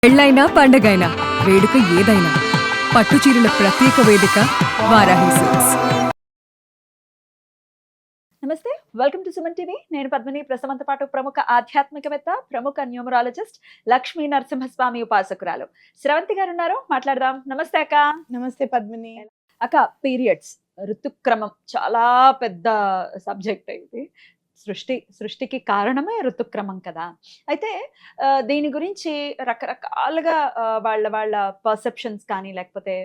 పెళ్ళైనా పండగైనా వేడుక ఏదైనా పట్టు చీరల ప్రత్యేక వేదిక వారాహి సిల్క్స్. నమస్తే, వెల్కమ్ టు సుమన్ టీవీ. నేను పద్మిని. ప్రస్తుతంతో పాటు ప్రముఖ ఆధ్యాత్మికవేత్త, ప్రముఖ న్యూమరాలజిస్ట్, లక్ష్మీ నరసింహస్వామి ఉపాసకురాలు స్రవంతి గారు ఉన్నారు. మాట్లాడదాం. నమస్తే అక్క. నమస్తే పద్మిని. అక్క, పీరియడ్స్, ఋతుక్రమం చాలా పెద్ద సబ్జెక్ట్ ఇది. సృష్టికి కారణమే ఋతుక్రమం కదా. అయితే దీని గురించి రకరకాలుగా వాళ్ళ పర్సెప్షన్స్ కానీ లేకపోతే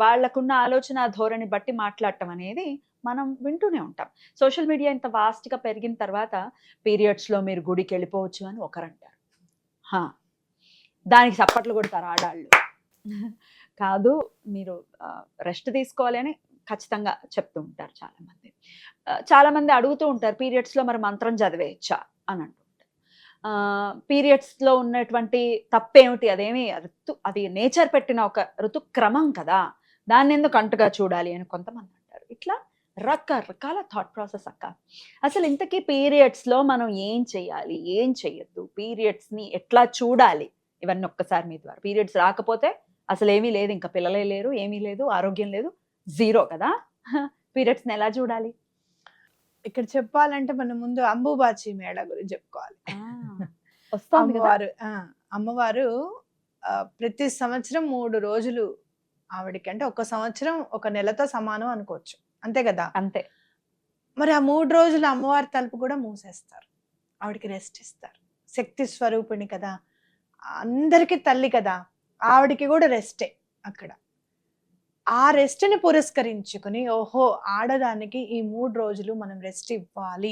వాళ్ళకున్న ఆలోచన ధోరణి బట్టి మాట్లాడటం అనేది మనం వింటూనే ఉంటాం. సోషల్ మీడియా ఇంత వాస్ట్గా పెరిగిన తర్వాత పీరియడ్స్లో మీరు గుడికి వెళ్ళిపోవచ్చు అని ఒకరంటారు. దానికి చప్పట్లు కొడతారు ఆడాళ్ళు. కాదు, మీరు రెస్ట్ తీసుకోవాలి అని ఖచ్చితంగా చెప్తూ ఉంటారు చాలామంది. చాలామంది అడుగుతూ ఉంటారు, పీరియడ్స్లో మరి మంత్రం చదివేయచ్చా అని అంటుంటారు. పీరియడ్స్లో ఉన్నటువంటి తప్పేమిటి? అది నేచర్ పెట్టిన ఒక ఋతుక్రమం కదా, దాన్ని ఎందుకు అంటుగా చూడాలి అని కొంతమంది అంటారు. ఇట్లా రకరకాల థాట్ ప్రాసెస్ అక్క. అసలు ఇంతకీ పీరియడ్స్లో మనం ఏం చేయాలి, ఏం చేయొద్దు, పీరియడ్స్ని ఎట్లా చూడాలి, ఇవన్నీ ఒక్కసారి మీ ద్వారా. పీరియడ్స్ రాకపోతే అసలు ఏమీ లేదు, ఇంకా పిల్లలే లేరు, ఏమీ లేదు, ఆరోగ్యం లేదు, జీరో కదా. పీరియడ్స్ని ఎలా చూడాలి? ఇక్కడ చెప్పాలంటే మనం ముందు అంబుబాచి మేళ గురించి చెప్పుకోవాలి. అమ్మవారు ప్రతి సంవత్సరం 3 రోజులు ఆవిడకి, అంటే ఒక సంవత్సరం ఒక నెలతో సమానం అనుకోవచ్చు, అంతే కదా. అంతే. మరి ఆ 3 రోజులు అమ్మవారి తలుపు కూడా మూసేస్తారు, ఆవిడకి రెస్ట్ ఇస్తారు. శక్తి స్వరూపిణి కదా, అందరికీ తల్లి కదా, ఆవిడికి కూడా రెస్టే అక్కడ. ఆ రెస్ట్ని పురస్కరించుకుని, ఓహో ఆడదానికి ఈ 3 రోజులు మనం రెస్ట్ ఇవ్వాలి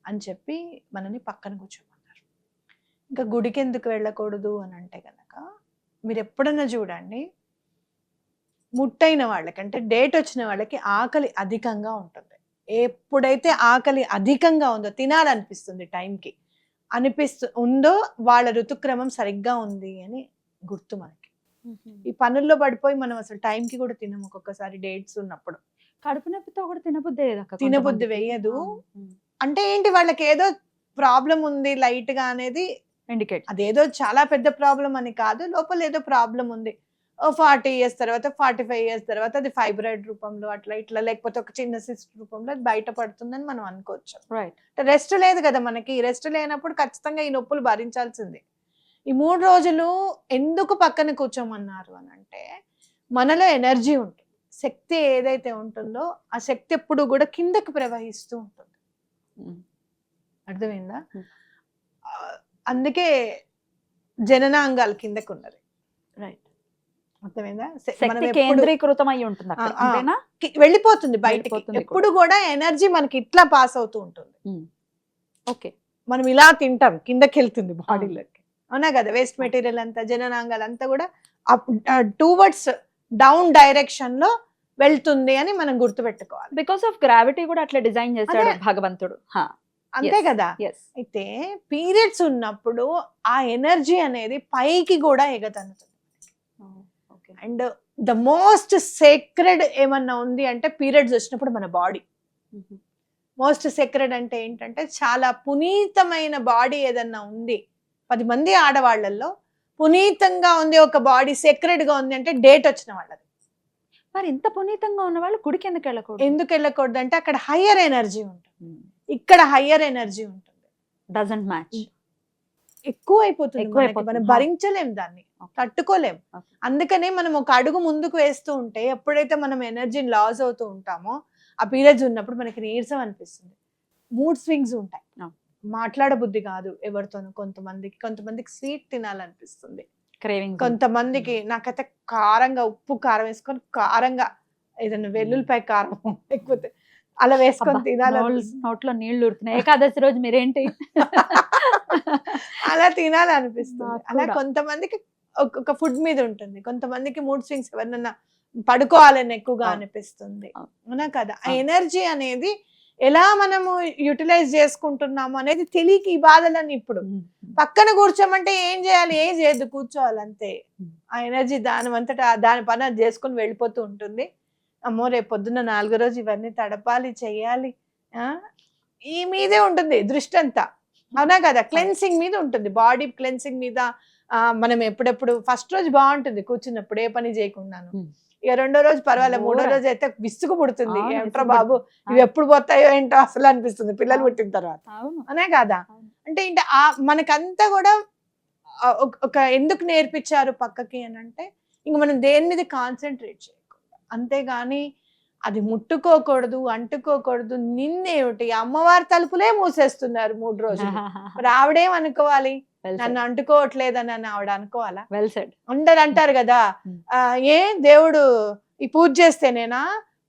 అని చెప్పి మనని పక్కన కూర్చోమన్నారు. ఇంకా గుడికి ఎందుకు వెళ్ళకూడదు అని అంటే కనుక, మీరు ఎప్పుడన్నా చూడండి, ముట్టైన వాళ్ళకి, అంటే డేట్ వచ్చిన వాళ్ళకి ఆకలి అధికంగా ఉంటుంది. ఎప్పుడైతే ఆకలి అధికంగా ఉందో, తినాలనిపిస్తుంది టైంకి ఉందో, వాళ్ళ ఋతుక్రమం సరిగ్గా ఉంది అని గుర్తు మనకి. ఈ పనుల్లో పడిపోయి మనం అసలు టైంకి కూడా తినము. ఒక్కొక్కసారి డేట్స్ ఉన్నప్పుడు కడుపు నొప్పితో కూడా తినబుద్ధి వేయదు. అంటే ఏంటి, వాళ్ళకి ఏదో ప్రాబ్లం ఉంది లైట్ గా అనేది ఇండికేట్. అదేదో చాలా పెద్ద ప్రాబ్లం అని కాదు, లోపల ఏదో ప్రాబ్లం ఉంది. 40 years తర్వాత, 45 years తర్వాత అది ఫైబ్రాయిడ్ రూపంలో అట్లా ఇట్లా, లేకపోతే ఒక చిన్న సిస్ట్ రూపంలో అది బయటపడుతుందని మనం అనుకోవచ్చు. రైట్. రెస్ట్ లేదు కదా మనకి. రెస్ట్ లేనప్పుడు ఖచ్చితంగా ఈ నొప్పులు భరించాల్సిందే. ఈ 3 రోజులు ఎందుకు పక్కన కూర్చోమన్నారు అని అంటే, మనలో ఎనర్జీ ఉంటుంది, శక్తి ఏదైతే ఉంటుందో ఆ శక్తి ఎప్పుడు కూడా కిందకి ప్రవహిస్తూ ఉంటుంది. అర్థమైందా? అందుకే జననాంగాలు కిందకు ఉన్నది. రైట్. అర్థమైందా? కేంద్రీకృతం అయి ఉంటుంది, వెళ్ళిపోతుంది బయటికి. ఎప్పుడు కూడా ఎనర్జీ మనకి ఇట్లా పాస్ అవుతూ ఉంటుంది. ఓకే. మనం ఇలా తింటాం, కిందకి వెళ్తుంది బాడీలోకి, అవునా కదా. వేస్ట్ మెటీరియల్ అంతా, జననాంగాలు అంతా కూడా టువర్డ్స్ డౌన్ డైరెక్షన్ లో వెళ్తుంది అని మనం గుర్తుపెట్టుకోవాలి. బికాస్ ఆఫ్ గ్రావిటీ కూడా అట్లా డిజైన్ చేశాడు భగవంతుడు. అంతే కదా. అయితే పీరియడ్స్ ఉన్నప్పుడు ఆ ఎనర్జీ అనేది పైకి కూడా ఎగతన్నుతుంది. అండ్ ద మోస్ట్ సేక్రెడ్ ఏమన్నా ఉంది అంటే పీరియడ్స్ వచ్చినప్పుడు మన బాడీ మోస్ట్ సేక్రెడ్. అంటే ఏంటంటే, చాలా పునీతమైన బాడీ ఏదన్నా ఉంది, 10 మంది ఆడవాళ్లలో పునీతంగా ఉంది ఒక బాడీ, సేక్రెడ్ గా ఉంది అంటే డేట్ వచ్చిన వాళ్ళది. మరి ఇంత పునీతంగా ఉన్న వాళ్ళు గుడికి ఎందుకు వెళ్ళకూడదు? ఎందుకు వెళ్ళకూడదు అంటే, అక్కడ హయ్యర్ ఎనర్జీ ఉంటుంది, ఇక్కడ హయ్యర్ ఎనర్జీ ఉంటుంది. Doesn't match. ఎక్కువ అయిపోతుంది, మనం భరించలేం, దాన్ని తట్టుకోలేం. అందుకనే మనం ఒక అడుగు ముందుకు వేస్తూ ఉంటే, ఎప్పుడైతే మనం ఎనర్జీని లాస్ అవుతూ ఉంటామో, ఆ పీరియడ్స్ ఉన్నప్పుడు మనకి నీరసం అనిపిస్తుంది, మూడ్ స్వింగ్స్ ఉంటాయి, మాట్లాడబుద్ధి కాదు ఎవరితోనూ. కొంతమందికి స్వీట్ తినాలనిపిస్తుంది, కొంతమందికి నాకైతే కారంగా ఉప్పు కారం వేసుకొని, కారంగా ఏదైనా వెల్లుల్లిపాయ కారం లేకపోతే అలా వేసుకొని తినాలి. నోట్లో నీళ్లు ఊరుతున్నాయి. ఏకాదశి రోజు మీరేంటి అలా తినాలనిపిస్తుంది. అలా కొంతమందికి ఒక ఫుడ్ మీద ఉంటుంది, కొంతమందికి మూడ్ స్వింగ్స్, ఎవరినన్నా పడుకోవాలని ఎక్కువగా అనిపిస్తుంది, అవునా కదా. ఆ ఎనర్జీ అనేది ఎలా మనము యూటిలైజ్ చేసుకుంటున్నాము అనేది తెలియక ఈ బాధలన్నీ. ఇప్పుడు పక్కన కూర్చోమంటే ఏం చేయాలి, ఏం చేయద్దు, కూర్చోవాలి అంతే. ఆ ఎనర్జీ దాని పని అది చేసుకుని వెళ్ళిపోతూ ఉంటుంది. అమ్మో రేపు పొద్దున్న 4వ రోజు ఇవన్నీ తడపాలి, చెయ్యాలి, ఈ మీదే ఉంటుంది దృష్టి అంతా, అవునా కదా. క్లెన్సింగ్ మీద ఉంటుంది, బాడీ క్లెన్సింగ్ మీద, మనం ఎప్పుడెప్పుడు ఫస్ట్ రోజు బాగుంటుంది కూర్చున్నప్పుడు ఏ పని చేయకుండాను. Hmm. ఇక రెండో రోజు పర్వాలేదు, మూడో ఘోరం. రోజు అయితే విసుగు పుడుతుంది. అవును, ఏమిట్రా విసుగు బాబు ఇవి ఎప్పుడు పోతాయో ఏంటో అసలు అనిపిస్తుంది పిల్లలు పుట్టిన తర్వాత. అవును. అనే కాదా? అవును. అంటే ఇంట మనకంతా కూడా ఒక ఎందుకు నేర్పించారు పక్కకి అని అంటే, ఇంక మనం దేని మీద కాన్సన్ట్రేట్ చేయకూడదు. అంతేగాని అది ముట్టుకోకూడదు, అంటుకోకూడదు. నిన్నేమిటి అమ్మవారి తలుపులే మూసేస్తున్నారు 3 రోజులు. మరి ఆవిడేం అనుకోవాలి? నన్ను అంటుకోవట్లేదని అని ఆవిడ అనుకోవాలా? Well said. అందరు అంటారు కదా, ఏ దేవుడు ఈ పూజ చేస్తేనేనా,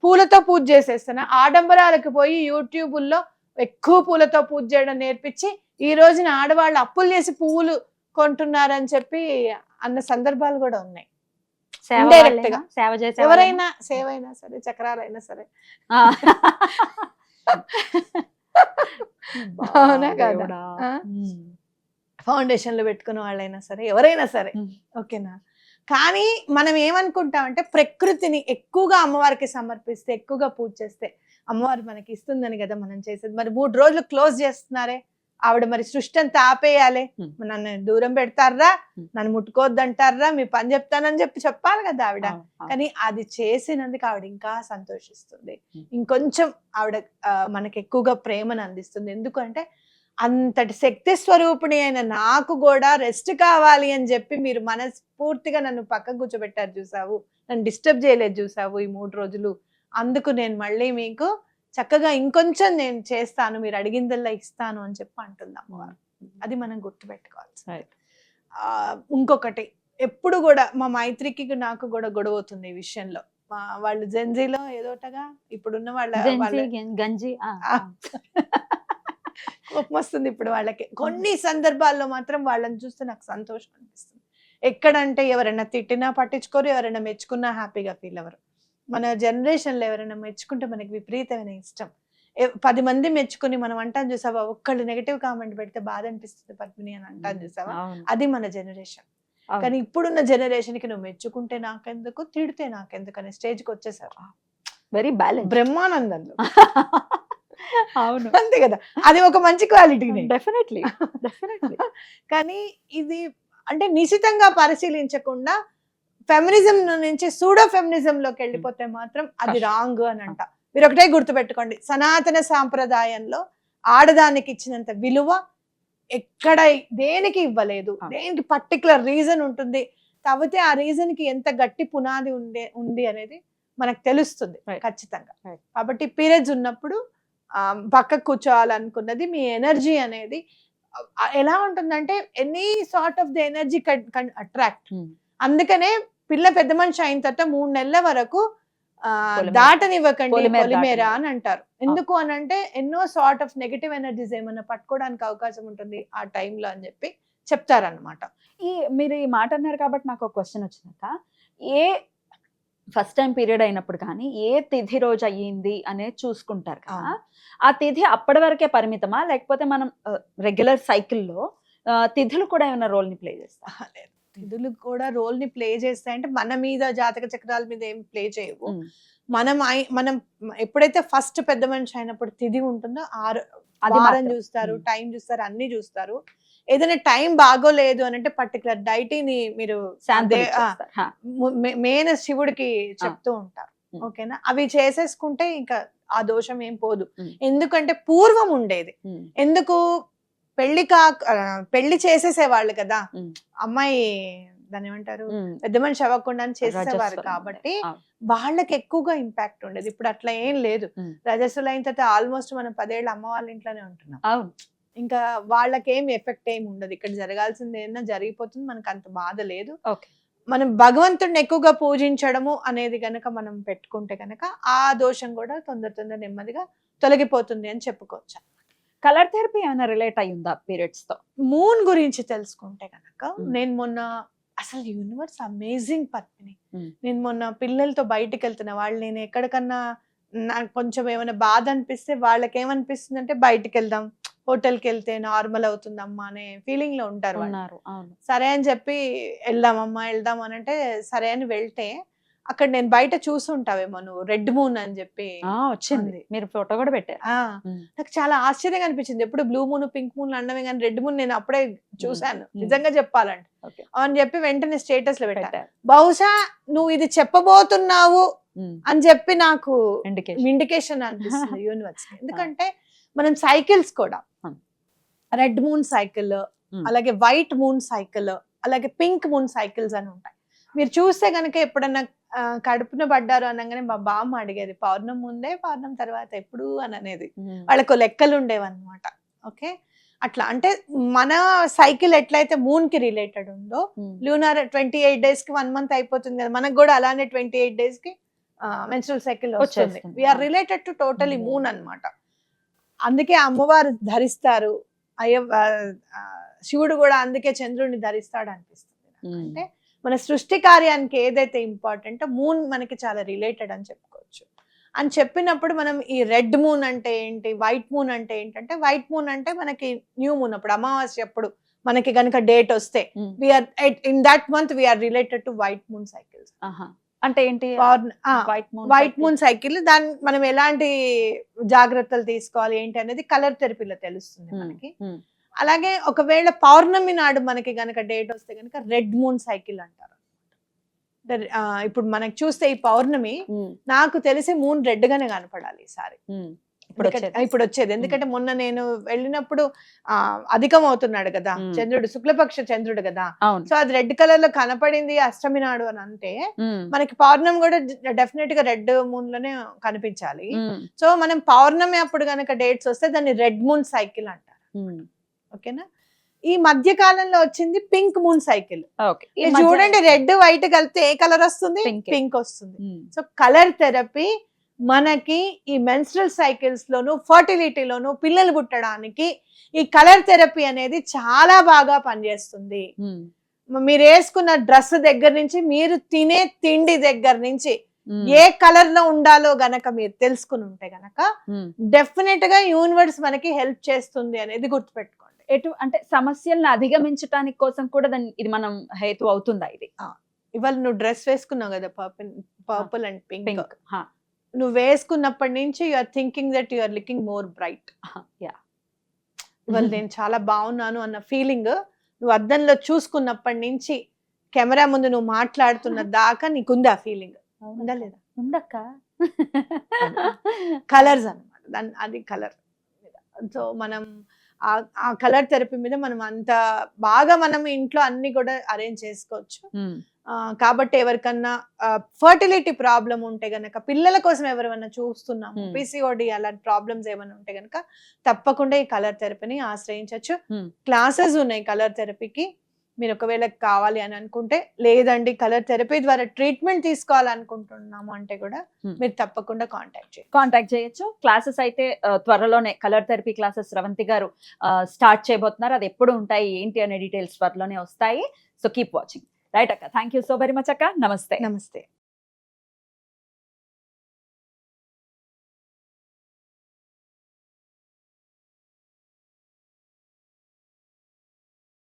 పూలతో పూజ చేసేస్తానా? ఆడంబరాలకు పోయి యూట్యూబుల్లో ఎక్కువ పూలతో పూజ చేయడం నేర్పించి ఈ రోజున ఆడవాళ్ళు అప్పులు చేసి పువ్వులు కొంటున్నారని చెప్పి అన్న సందర్భాలు కూడా ఉన్నాయి. Indirect గా. సేవ చేసే ఎవరైనా సేవ అయినా సరే, చక్రాలైనా సరే. అవునా కదా? ఫౌండేషన్లు పెట్టుకున్న వాళ్ళైనా సరే, ఎవరైనా సరే, ఓకేనా? కానీ మనం ఏమనుకుంటామంటే ప్రకృతిని ఎక్కువగా అమ్మవారికి సమర్పిస్తే, ఎక్కువగా పూజ చేస్తే అమ్మవారు మనకి ఇస్తుందని కదా మనం చేసేది. మరి 3 రోజులు క్లోజ్ చేస్తున్నారే ఆవిడ, మరి సృష్టి అంతా ఆపేయాలి, నన్ను దూరం పెడతారా, నన్ను ముట్టుకోవద్దంటారా, మీ పని చెప్తానని చెప్పాలి కదా ఆవిడ. కానీ అది చేసినందుకు ఆవిడ ఇంకా సంతోషిస్తుంది, ఇంకొంచెం ఆవిడ మనకి ఎక్కువగా ప్రేమను అందిస్తుంది. ఎందుకంటే అంతటి శక్తి స్వరూపిణి అయిన నాకు కూడా రెస్ట్ కావాలి అని చెప్పి మీరు మనస్ఫూర్తిగా నన్ను పక్కకు కూర్చోబెట్టారు చూసావు, నన్ను డిస్టర్బ్ చేయలేదు చూసావు ఈ 3 రోజులు. అందుకు నేను మళ్ళీ మీకు చక్కగా ఇంకొంచెం నేను చేస్తాను, మీరు అడిగిందల్లా ఇస్తాను అని చెప్పి అంటుంది అమ్మవారు. అది మనం గుర్తుపెట్టుకోవాలి. ఇంకొకటి, ఎప్పుడు కూడా మా మైత్రికి నాకు కూడా గొడవ అవుతుంది ఈ విషయంలో. వాళ్ళు జెన్జీలో ఏదోటగా ఇప్పుడున్న గంజి కోపం వస్తుంది ఇప్పుడు వాళ్ళకి. కొన్ని సందర్భాల్లో మాత్రం వాళ్ళని చూస్తే నాకు సంతోషం అనిపిస్తుంది. ఎక్కడంటే ఎవరైనా తిట్టినా పట్టించుకోరు, ఎవరైనా మెచ్చుకున్నా హ్యాపీగా ఫీల్ అవ్వరు. మన జనరేషన్లో ఎవరైనా మెచ్చుకుంటే మనకి విపరీతమైన ఇష్టం. 10 మంది మెచ్చుకుని మనం అంటాం చూసావా, ఒక్కళ్ళు నెగిటివ్ కామెంట్ పెడితే బాధ అనిపిస్తుంది పద్మిని అని అంటాం చూసావా, అది మన జనరేషన్. కానీ ఇప్పుడున్న జనరేషన్ కి నువ్వు మెచ్చుకుంటే నాకెందుకు, తిడితే నాకెందుకు అనే స్టేజ్కి వచ్చేసారు. వెరీ బ్యాలెన్స్, బ్రహ్మానందంలో. అవును, అంతే కదా, అది ఒక మంచి క్వాలిటీ. Definitely definitely. కానీ ఇది అంటే నిశితంగా పరిశీలించకుండా ఫెమినిజం నుంచి సూడో ఫెమినిజం లోకి వెళ్ళిపోతే మాత్రం అది రాంగ్ అని అంట. మీరు ఒకటే గుర్తుపెట్టుకోండి, సనాతన సాంప్రదాయంలో ఆడదానికి ఇచ్చినంత విలువ ఎక్కడ దేనికి ఇవ్వలేదు. దేనికి పర్టికులర్ రీజన్ ఉంటుంది, కాకపోతే ఆ రీజన్ కి ఎంత గట్టి పునాది ఉంది అనేది మనకు తెలుస్తుంది ఖచ్చితంగా. కాబట్టి పీరియడ్స్ ఉన్నప్పుడు పక్కకు కూర్చోవాలనుకున్నది, మీ ఎనర్జీ అనేది ఎలా ఉంటుందంటే any sort of the energy attract. అందుకనే పిల్ల పెద్ద మనిషి అయిన తర్వాత 3 నెలల వరకు దాటనివ్వకండి పొలిమేర అని అంటారు. ఎందుకు అని అంటే ఎన్నో సార్ట్ ఆఫ్ నెగటివ్ ఎనర్జీస్ ఏమన్నా పట్టుకోవడానికి అవకాశం ఉంటుంది ఆ టైంలో అని చెప్పి చెప్తారనమాట. మీరు ఈ మాట అన్నారు కాబట్టి నాకు ఒక క్వశ్చన్ వచ్చినాక, ఏ ఫస్ట్ టైం పీరియడ్ అయినప్పుడు కానీ ఏ తిథి రోజు అయ్యింది అనేది చూసుకుంటారు కదా, ఆ తిథి అప్పటి వరకే పరిమితమా, లేకపోతే మనం రెగ్యులర్ సైకిల్లో తిథులు కూడా ఏమైనా రోల్ ని ప్లే చేస్తా? తిథులు కూడా రోల్ ని ప్లే చేస్తాయంటే మన మీద జాతక చక్రాల మీద ఏం ప్లే చేయవు. మనం ఎప్పుడైతే ఫస్ట్ పెద్ద మనిషి అయినప్పుడు తిథి ఉంటుందో వారం చూస్తారు, టైం చూస్తారు, అన్ని చూస్తారు. ఏదైనా టైం బాగోలేదు అని అంటే పర్టికులర్ డైటీని మీరు మెయిన్ శివుడికి చెప్తూ ఉంటారు, ఓకేనా? అవి చేసేసుకుంటే ఇంకా ఆ దోషం ఏం పోదు. ఎందుకంటే పూర్వం ఉండేది, ఎందుకు పెళ్లి చేసేసేవాళ్ళు కదా, అమ్మాయి దాని ఏమంటారు పెద్ద మనిషి అవ్వకుండా చేసేసేవారు కాబట్టి వాళ్ళకి ఎక్కువగా ఇంపాక్ట్ ఉండేది. ఇప్పుడు అట్లా ఏం లేదు. రజస్సులు అయిన తర్వాత ఆల్మోస్ట్ మనం 10 ఏళ్ళు అమ్మ వాళ్ళ ఇంట్లోనే ఉంటున్నాం. ఇంకా వాళ్ళకేం ఎఫెక్ట్ ఏమి ఉండదు. ఇక్కడ జరగాల్సింది ఏదైనా జరిగిపోతుంది, మనకు అంత బాధ లేదు. మనం భగవంతుడిని ఎక్కువగా పూజించడము అనేది గనక మనం పెట్టుకుంటే గనక ఆ దోషం కూడా తొందర నెమ్మదిగా తొలగిపోతుంది అని చెప్పుకోవచ్చు. కలర్ థెరపీ ఏమైనా రిలేట్ అయ్యిందా పీరియడ్స్ తో? మూన్ గురించి తెలుసుకుంటే కనుక నేను మొన్న అసలు యూనివర్స్ అమేజింగ్ పద్మిని. నేను మొన్న పిల్లలతో బయటికి వెళ్తున్నా, వాళ్ళు నేను ఎక్కడికన్నా నాకు కొంచెం ఏమైనా బాధ అనిపిస్తే వాళ్ళకి ఏమనిపిస్తుంది అంటే బయటికి వెళ్దాం, హోటల్కి వెళ్తే నార్మల్ అవుతుందమ్మా అనే ఫీలింగ్ లో ఉంటారు. సరే అని చెప్పి వెళ్దాం అని అంటే సరే అని వెళ్తే అక్కడ నేను బయట చూసుంటావేమో నువ్వు రెడ్ మూన్ అని చెప్పి వచ్చింది, ఉంది. మీరు ఫోటో కూడా పెట్టారు. ఆ ఉమ్. నాకు చాలా ఆశ్చర్యంగా అనిపించింది. ఎప్పుడు బ్లూ మూన్ పింక్ మూన్ అన్నమే కానీ రెడ్ మూన్ నేను అప్పుడే చూశాను, ఉమ్. నిజంగా చెప్పాలంటే. Okay. అని చెప్పి వెంటనే స్టేటస్ లో పెట్టాను. పెట్టారు. బహుశా నువ్వు ఇది చెప్పబోతున్నావు అని చెప్పి నాకు ఇండికేషన్. ఇండికేషన్ అనిపిస్తుంది యూనివర్స్. ఎందుకంటే మనం సైకిల్స్ కూడా Hmm. Red moon cycle, Hmm. అలాగే వైట్ మూన్ సైకిల్, అలాగే పింక్ మూన్ సైకిల్స్ అని ఉంటాయి. మీరు చూస్తే కనుక ఎప్పుడన్నా కడుపున పడ్డారు అనగానే మా బామ్మ అడిగేది పౌర్ణం ముందే పౌర్ణం తర్వాత ఎప్పుడు అని అనేది. వాళ్ళకు లెక్కలు ఉండేవన్నమాట. ఓకే, అట్లా అంటే మన సైకిల్ ఎట్లయితే మూన్ కి రిలేటెడ్ ఉందో, లూనార్ 28 days కి 1 month అయిపోతుంది కదా, మనకు కూడా అలానే 28 days కి మెన్స్ట్రువల్ సైకిల్ వస్తుంది. వచ్చేస్తుంది. We are related to totally moon అన్నమాట. అందుకే అమ్మవారు ధరిస్తారు, శివుడు కూడా అందుకే చంద్రుడిని ధరిస్తాడు అనిపిస్తుంది నాకు. అంటే మన సృష్టి కార్యానికి ఏదైతే ఇంపార్టెంట్, మూన్ మనకి చాలా రిలేటెడ్ అని చెప్పుకోవచ్చు. అని చెప్పినప్పుడు మనం ఈ రెడ్ మూన్ అంటే ఏంటి, వైట్ మూన్ అంటే ఏంటంటే, వైట్ మూన్ అంటే మనకి న్యూ మూన్ అప్పుడు, అమావాస్య అప్పుడు మనకి గనుక డేట్ వస్తే we are in that month we are related to white moon cycles. అంటే ఏంటి వైట్ మూన్ సైకిల్, దాన్ని మనం ఎలాంటి జాగ్రత్తలు తీసుకోవాలి ఏంటి అనేది కలర్ థెరపీలో తెలుస్తుంది మనకి. అలాగే ఒకవేళ పౌర్ణమి నాడు మనకి గనక డేట్ వస్తే గనక రెడ్ మూన్ సైకిల్ అంటారు. ఇప్పుడు మనకి చూస్తే ఈ పౌర్ణమి నాకు తెలిసి మూన్ రెడ్ గానే కనపడాలి ఈసారి. ఇప్పుడు వచ్చేది ఎందుకంటే మొన్న నేను వెళ్ళినప్పుడు అధికం అవుతున్నాడు కదా చంద్రుడు, శుక్లపక్ష చంద్రుడు కదా, సో అది రెడ్ కలర్ లో కనపడింది అష్టమి నాడు అని అంటే మనకి పౌర్ణమి కూడా డెఫినెట్ గా రెడ్ మూన్ లోనే కనిపించాలి. సో మనం పౌర్ణమి అప్పుడు గనక డేట్స్ వస్తే దాన్ని రెడ్ మూన్ సైకిల్ అంటారు. ఓకేనా. ఈ మధ్య కాలంలో వచ్చింది పింక్ మూన్ సైకిల్. చూడండి, రెడ్ వైట్ కలిపితే ఏ కలర్ వస్తుంది? పింక్ వస్తుంది. సో కలర్ థెరపీ మనకి ఈ మెన్స్ట్రల్ సైకిల్స్ లోను, ఫర్టిలిటీలోను, పిల్లలు పుట్టడానికి ఈ కలర్ థెరపీ అనేది చాలా బాగా పనిచేస్తుంది. మీరు వేసుకున్న డ్రెస్ దగ్గర నుంచి, మీరు తినే తిండి దగ్గర నుంచి, ఏ కలర్ లో ఉండాలో గనక మీరు తెలుసుకుని ఉంటే గనక డెఫినెట్ గా యూనివర్స్ మనకి హెల్ప్ చేస్తుంది అనేది గుర్తుపెట్టుకోండి. అంటే సమస్యలను అధిగమించడానికి కోసం కూడా ఇది మనం హేతు అవుతుందా? ఇది ఇవాళ నువ్వు డ్రెస్ వేసుకున్నావు కదా, పర్పుల్ అండ్ పింక్, నువ్వు వేసుకున్నప్పటి నుంచి you are thinking that you are looking more bright. ఇవాళ నేను చాలా బాగున్నాను అన్న ఫీలింగ్ నువ్వు అద్దంలో చూసుకున్నప్పటి నుంచి కెమెరా ముందు నువ్వు మాట్లాడుతున్న దాకా నీకుంది ఆ ఫీలింగ్. ఉందా లేదా? ఉండక్క. కలర్స్ అన్నమాట, అది కలర్. సో మనం ఆ కలర్ థెరపీ మీద మనం అంత బాగా మనం ఇంట్లో అన్ని కూడా అరేంజ్ చేసుకోవచ్చు. కాబట్టి ఎవరికన్నా ఫర్టిలిటీ ప్రాబ్లం ఉంటే గనక, పిల్లల కోసం ఎవరైనా చూస్తున్నాము, పిసిఓడి అలాంటి ప్రాబ్లమ్స్ ఏమైనా ఉంటే గనక తప్పకుండా ఈ కలర్ థెరపీని ఆశ్రయించవచ్చు. క్లాసెస్ ఉన్నాయి కలర్ థెరపీకి, మీరు ఒకవేళ కావాలి అని అనుకుంటే. లేదండి కలర్ థెరపీ ద్వారా ట్రీట్మెంట్ తీసుకోవాలనుకుంటున్నాము అంటే కూడా మీరు తప్పకుండా కాంటాక్ట్ చేయొచ్చు. క్లాసెస్ అయితే త్వరలోనే కలర్ థెరపీ క్లాసెస్ స్రవంతి గారు స్టార్ట్ చేయబోతున్నారు. అది ఎప్పుడు ఉంటాయి ఏంటి అనే డీటెయిల్స్ త్వరలోనే వస్తాయి. So keep watching. రైట్ అక్క, thank you so very much అక్క. నమస్తే.